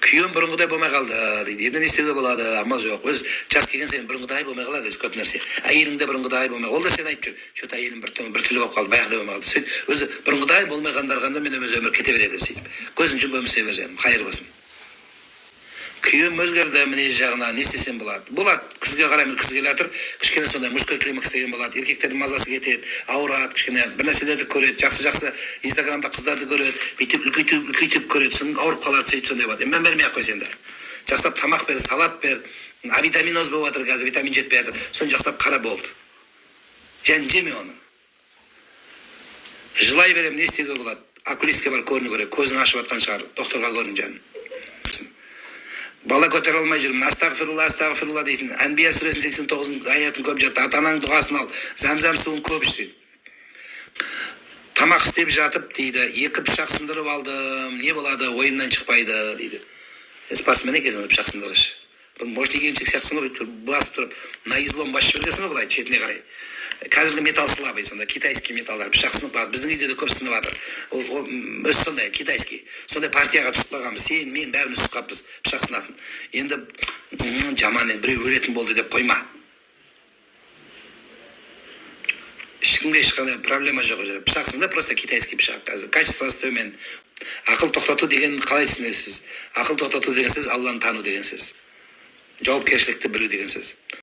күйеуім бұрынғыдай болмай қалды дейді. Енді не істеуге болады, амал жоқ. Өз жас келген сайын бұрынғыдай болмай қалады, өзі көп нәрсе. Әйелің де бұрынғыдай болмай. Ол да сен айтып жүр. Что-то әйелім бір түрлі болып қалды, баяғыдай болмай қалды. Сөйтіп өзі бұрынғыдай болмай қалғанда мен өз өмір кете береді сөйтіп. Көзін жұмып өмір сүре бер, қайыр болсын. Күйеуім өзгерді, мінез жағына не істесем болады? Болады, күзге қарай күз келе жатыр, кішкене сондай мужской климакс деген болады. Еркектердің мазасы кетеді, ауырады, кішкене бір нәрселерді көреді, жақсы Инстаграмда қыздарды көреді, бүйтіп үлкейтіп көреді, соң ауырып қалады, сөйтіп сондай болады. Мен бермей ақ қой сенде. Жақсылап тамақ бер, салат бер, витаминоз болып жатыр, қазір витамин жетпей жатыр, соны жақсылап қара болды. Және жеме оны. Жылай берем, не істеуге болады? Окулистке барып көріну керек, көзің ашып жатқан шығар, докторға көрін жаным. Бала көтере алмай жүрмін, астағфирулла дейсің. Әнбия сүресін 89 аятын көп жатты. Ата-ананың дұғасын ал, зәмзәм суын көп іш дейді. Тамақ істеп жатып дейді, 2 пышақ сындырып алдым, не болады, ойымнан шықпайды дейді. Спортсмен екенсің, пышақ сындырғыш. Может, егеншек сияқтысың ғой, басып тұрып, на излом басып бергенсің ғой, былай, шетіне қарай. Қазіргі металл слабый, сонда китайский металлдар, пышақ сынып қалады. Біздің үйде де көп сынып жатыр. Ол өз сондай китайский. Сондай партияға түсіп қалғанбыз. Сен, мен бәріміз түсіп қалыппыз пышақ сынатын. Енді жаман біреу өлетін болды деп қойма. Ешкімге ешқандай проблема жоқ. Пышақ сында просто китайский пышақ. Қазір качествосы төмен. Ақыл тоқтату деген қалай түсінесіз? Ақыл тоқтату деген сөз Алланы тану деген сөз. Жауапкершілікті білу деген сөз.